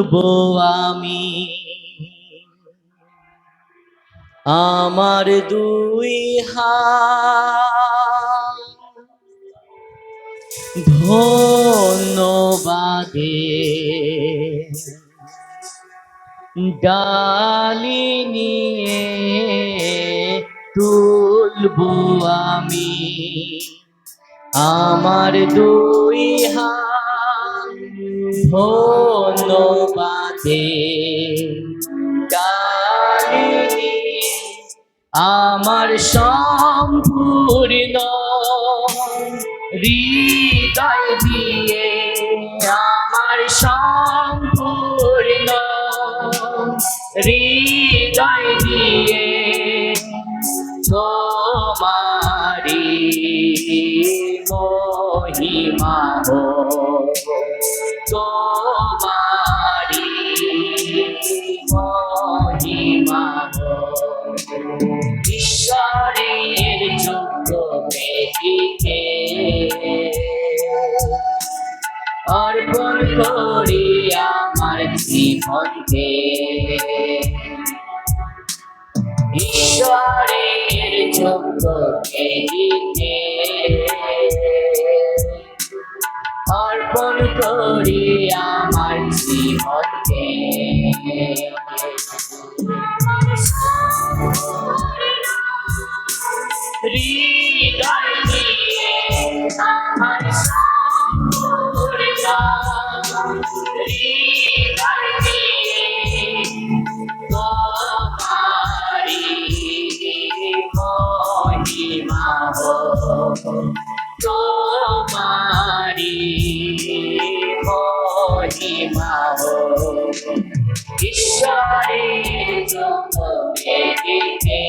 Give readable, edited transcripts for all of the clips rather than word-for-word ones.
তুলবো আমি আমার দুই হাত ধন্যবাদে ডালি নিয়ে তুলবো আমি আমার দুই হাত ধন্যবাদে ডালি নিয়ে আমার সম্পূর্ণ হৃদয় দিয়ে আমার সম্পূর্ণ হৃদয় দিয়ে তোমারি মহিমা হো তোমারি মহিমা হো ঈশ্বরের যোগ্য বেদিতে অর্পণ করি আমার জীবনকে ঈশ্বরের যোগ্য বেদিতে অর্পণ করি আমার জীবনকে হৃদয় দিয়ে আমার সম্পূর্ণ হৃদয় দিয়ে তোমারি মহিমা হো তোমারি মহিমা হো ঈশ্বরের যোগ্য বেদিতে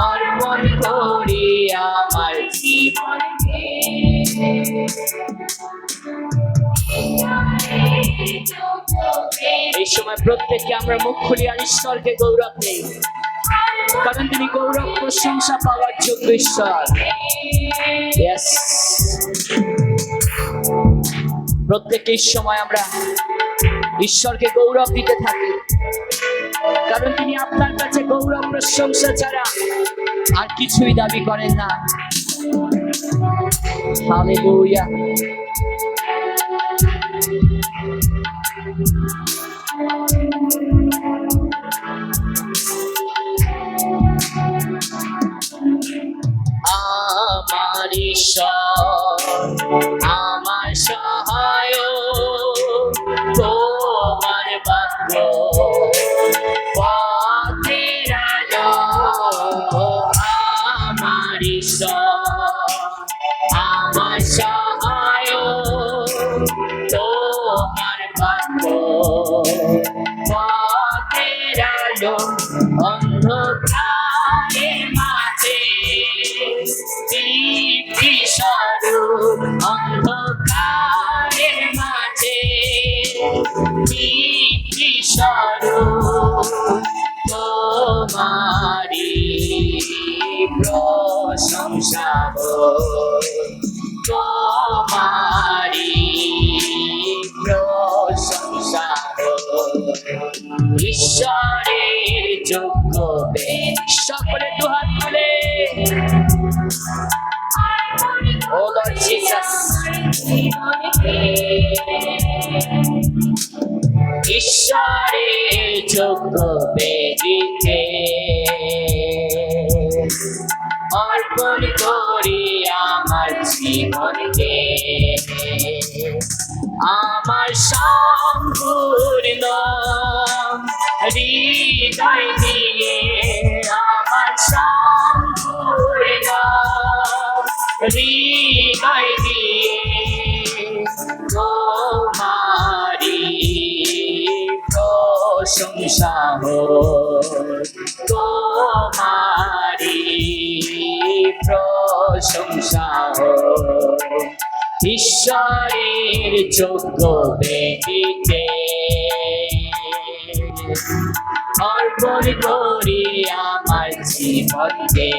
অর্পণ করি আমার জীবনকে এই সময় প্রত্যেককে আমরা মুখ খুলি আর ঈশ্বরকে গৌরব দেই, কারণ তিনি গৌরব প্রশংসা পাওয়ার যোগ্য ঈশ্বর। Yes, প্রত্যেকে এই সময় আমরা ঈশ্বরকে গৌরব দিতে থাকি, কারণ তিনি আপনার কাছে গৌরব প্রশংসা ছাড়া আর কিছুই দাবি করেন না। হালেলুয়া। আমার ঈশ্বর আমার সহায়, তোমার বাক্য পথের আলো। আমার ঈশ্বর আমার সহায়, তোমার বাক্য পথের আলো। অন্ধকারের মাঝে দীপ্তি স্বরূপ, অন্ধকারের মাঝে দীপ্তি স্বরূপ। তোমারি প্রশংসা হো তোমারি প্রশংসা হো ঈশ্বরের যোগ্য বেদ। সকলে দুহাত তুলে ও লর্ড জিসাস, ঈশ্বরের যোগ্য বেদিতে অর্পণ করি আমার জীবনকে, আমার সম্পূর্ণ হৃদয় দিয়ে আমার সম্পূর্ণ হৃদয় দিয়ে তোমারি প্রশংসা হো তোমারি প্রশংসা হো ঈশ্বরের যোগ্য বেদিতে অর্পণ করি আমার জীবনকে,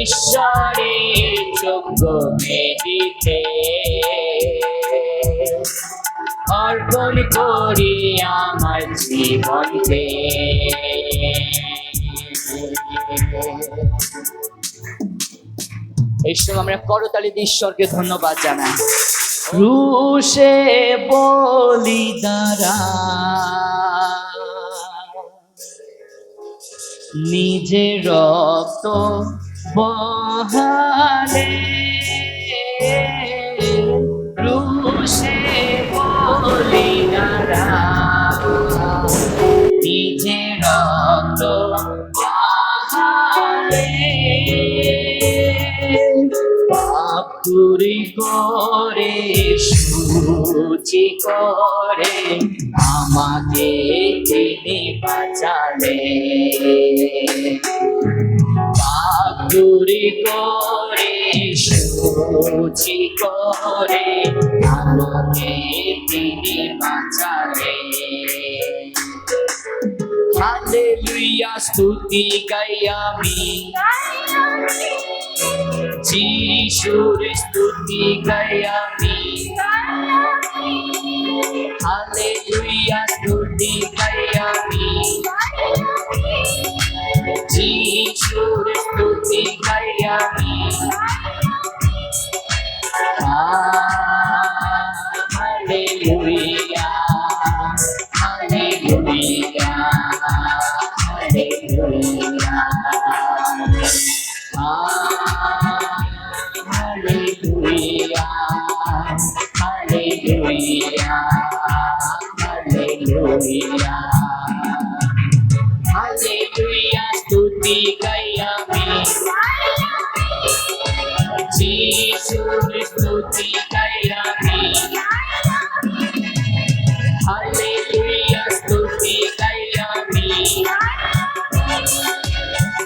ঈশ্বরের যোগ্য বেদিতে অর্পণ করি আমার জীবনকে। এই সময় আমরা করতালি দিয়ে ঈশ্বরকে ধন্যবাদ জানাই। ক্রুশে বলি দ্বারা নিজে রক্ত বহালে, ক্রুশে বলি দ্বারা নিজে রক্ত বহালে, পাপ দূরী করে শুচি করে আমাকে তিনি বাঁচালে, পাপ দূরী করে শুচি করে আমাকে তিনি বাঁচালে। হালেলুয়া স্তুতি গাই আমি, যিশুর স্তুতি গাই আমি, হালেলুয়া স্তুতি গাই আমি, যিশুর স্তুতি গাই আমি। Hallelujah hallelujah hallelujah Hallelujah, hallelujah, hallelujah, hallelujah, stuti gaya mi, Jesus stuti gaya mi, hallelujah, stuti gaya mi,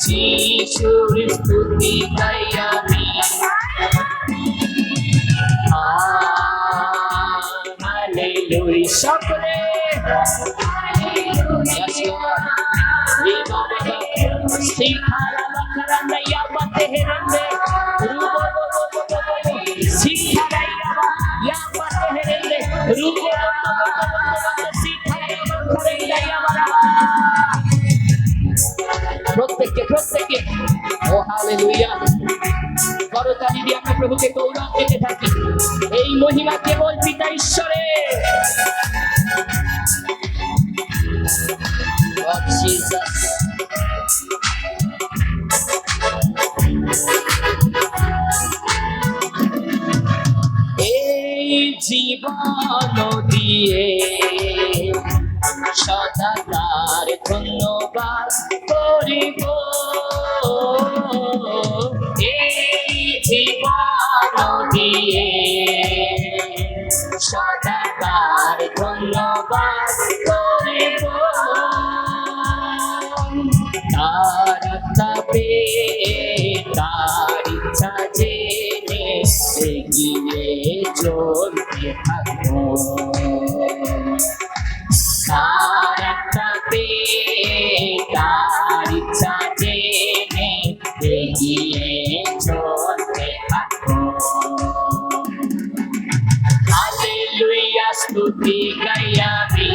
Jesus stuti gaya mi. Hallelujah. Shakre. Yes, Lord. Viva Baba. Sikhara makaranda yabate herende. Rubo bobo bobo bobo. Sikhara yabate herende. Rubo bobo bobo bobo. Sikhara makaranda yabara. প্রত্যেককে ও hallelujah করতালি দিয়ে আমরা প্রভুকে গৌরব দিতে থাকি। এই মহিমা কেবল পিতা ঈশ্বরের। Lord Jesus, এই জীবন দিয়ে সদা তার ধন্যবাদ করিব, এই জীবন দিয়ে সদা তার ধন্যবাদ করিব, তার তাপে তার ইচ্ছা জেনে এগিয়ে চলতে থাকবো, তার তাপে তার ইচ্ছা জেনে এগিয়ে চলতে থাকবো। হালেলুয়া স্তুতি গাই আমি,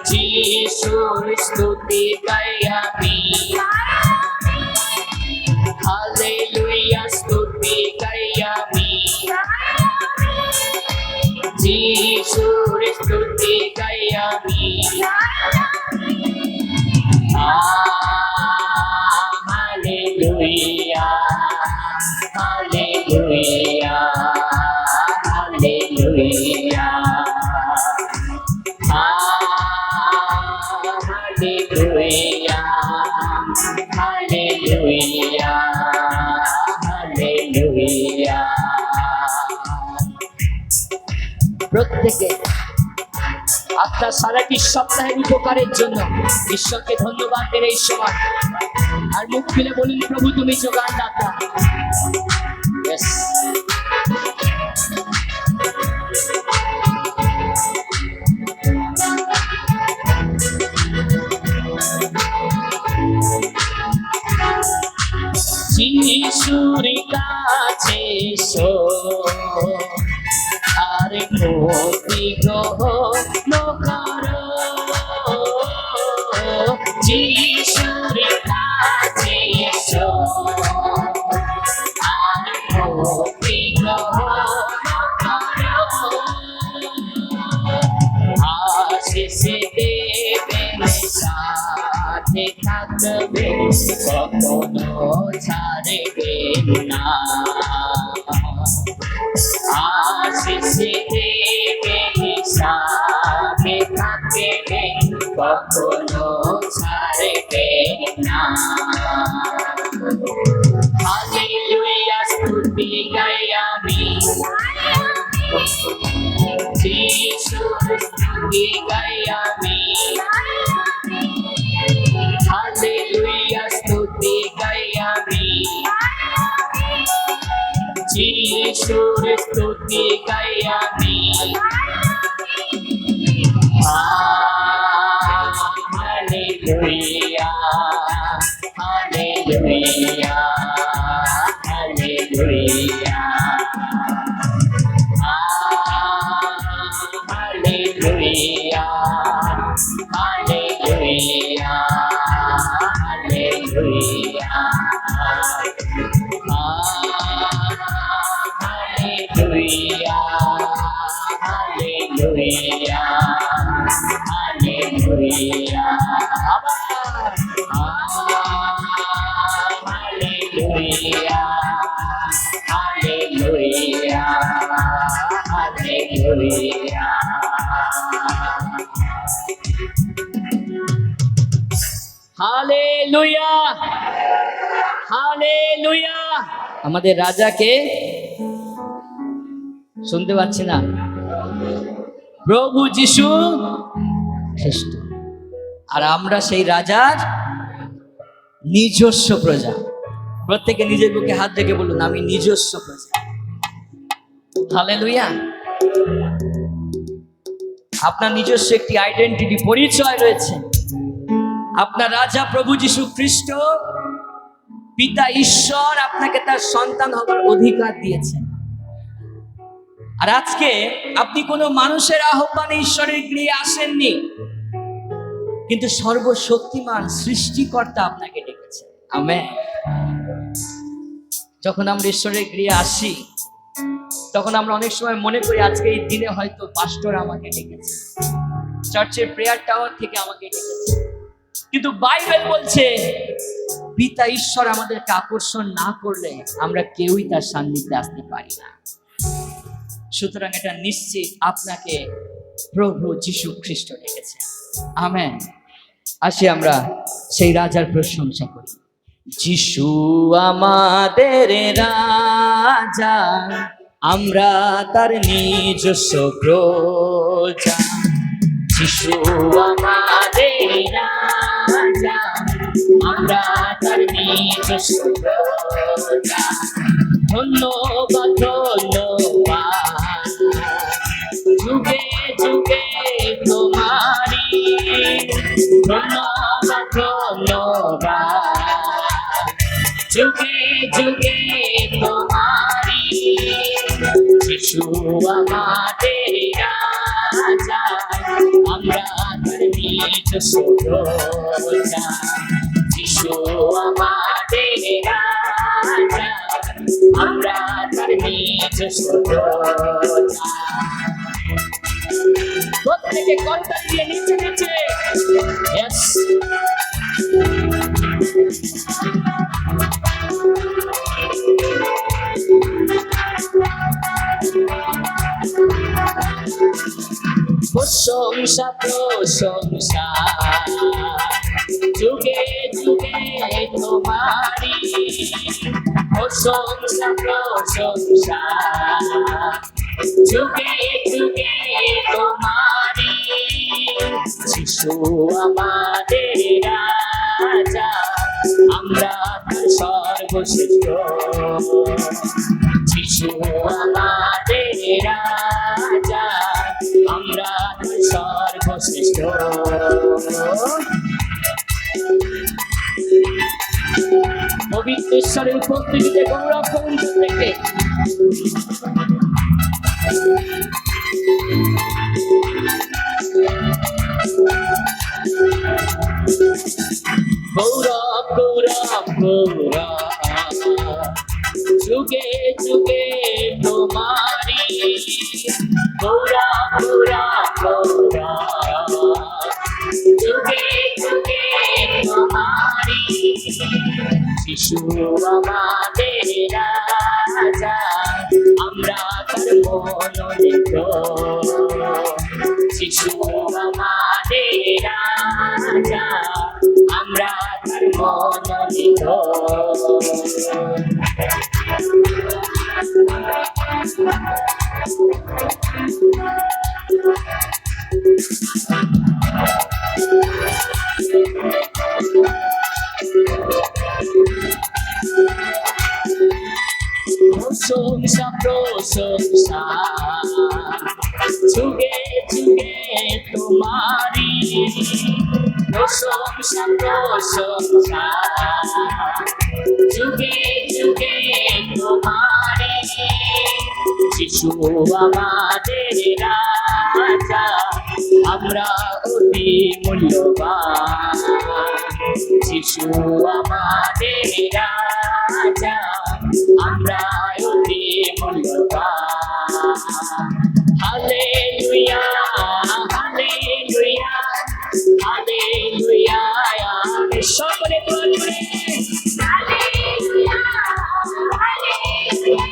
যিশুর স্তুতি গাই আমি, হালেলুয়া স্তুতি গাই আমি, যিশুর স্তুতি গাই আমি। Hallelujah hallelujah hallelujah hallelujah hallelujah hallelujah. প্রত্যেকে আপনার সারাটি সপ্তাহের উপকারের জন্য ঈশ্বরকে ধন্যবাদ দেন এই সময়। আর মুখ খুলে বলুন, প্রভু তুমি যোগান দাতা। Yes. যিশুর কাছে এসো, আর ভক্তি গ্রহণ করো যিশুর কাছে এসো আর ভক্তি গ্রহণ করো আশিস দেবেন সাথে থাকবে কখনো ছাড়বেন না আশিস দেবেন সাথে থাকবে কখনো ছাড়বেন না হালেলুয়া স্তুতি গাই আমি যিশুর স্তুতি গাই আমি হালেলুয়া স্তুতি গাই আমি যিশুর স্তুতি গাই আমি hallelujah hallelujah hallelujah Hallelujah, hallelujah, hallelujah, hallelujah, hallelujah, hallelujah, hallelujah. Hallelujah hallelujah আমাদের রাজাকে শুনতে পাচ্ছি না প্রভু যিশু খ্রিস্ট আর আমরা সেই রাজার নিজস্ব প্রজা প্রত্যেকে নিজের বুকে হাত রেখে বলুন আমি নিজস্ব প্রজা হালেলুয়া আপনার নিজস্ব একটি আইডেন্টিটি পরিচয় রয়েছে আপনার রাজা প্রভু যীশু খ্রিস্ট পিতা ঈশ্বর আপনাকে তার সন্তান হবার অধিকার দিয়েছেন আর আজকে আপনি কোনো মানুষের আহ্বানে ঈশ্বরের গৃহে আসেননি কিন্তু সর্বশক্তিমান সৃষ্টিকর্তা আপনাকে ডেকেছেন আমেন যখন আমরা ঈশ্বরের গৃহে আসি তখন আমরা অনেক সময় মনে করি আজকে এই দিনে হয়তো পাস্টর আমাকে ডেকেছে চার্চের প্রেয়ার টাওয়ার থেকে আমাকে ডেকেছে কিন্তু বাইবেল বলছে পিতা ঈশ্বর আমাদেরকে আকর্ষণ না করলে আমরা কেউই তার সান্নিধ্যে আসতে পারি না সুতরাং এটা নিশ্চিত আপনাকে প্রভু যীশু খ্রিস্ট ডেকেছে আমেন আসি আমরা সেই রাজার প্রশংসা করি যিশু আমাদের রাজা আমরা তার নিজস্ব প্রজা যিশু আমাদের রাজা আমরা তার নিজস্ব প্রজা ধন্যবাদ ধন্যবাদ যুগে যুগে তোমারি ধন্যবাদ ধন্যবাদ যুগে যুগে তোমারি যিশু আমাদের রাজা আমরা তার নিজস্ব প্রজা যিশু আমাদের রাজা আমরা তার নিজস্ব প্রজা প্রত্যেকে কণ্ঠা দিয়ে নিচে নিচে ইয়েস প্রশংসা প্রশংসা যুগে যুগে তোমারি প্রশংসা প্রশংসা যুগে যুগে তোমারি যিশু আমাদের রাজা আমরা তার সর্বশ্রেষ্ঠ যিশু আমাদের রাজা আমরা তার সর্বশ্রেষ্ঠ পবিত্র ঈশ্বরের উপস্থিতিতে গৌরব করুন প্রত্যেকে যিশু আমাদের রাজা, আমরা তার মনোনীত। যিশু আমাদের রাজা, আমরা তার মনোনীত। প্রশংসা প্রশংসা যুগে যুগে তোমারি, প্রশংসা প্রশংসা যুগে যুগে তোমারি। যিশু আমাদের রাজা, আমরা অতি মূল্যবান। যিশু আমাদের রাজা, আমরা অতি মূল্যবান। হালেলুয়া হালেলুয়া হালেলুয়া, আমি সকলে বলবে hallelujah hallelujah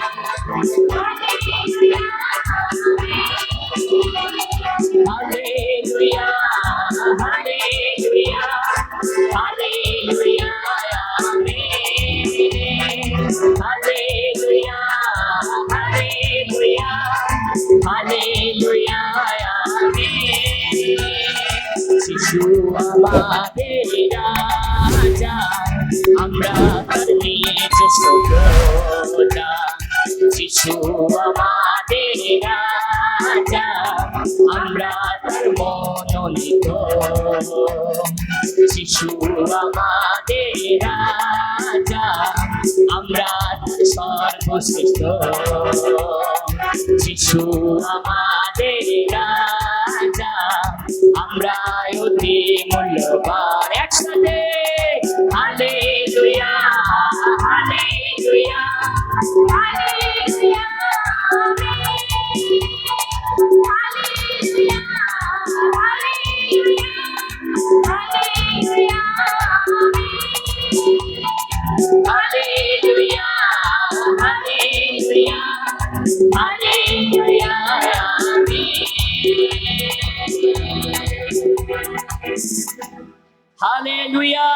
hallelujah hallelujah hallelujah hallelujah, hallelujah hallelujah hallelujah, যিশু আমাদের রাজা, আমরা তার নিজ প্রজা। যিশু আমাদের রাজা, আমরা তার মনোনীত। যিশু আমাদের রাজা, আমরা তার সর্বশ্রেষ্ঠ। যিশু আমাদের রাজা, আমরা অতি মূল্যবান। একসাথে hallelujah hallelujah hallelujah hallelujah hallelujah hallelujah hallelujah hallelujah, hallelujah.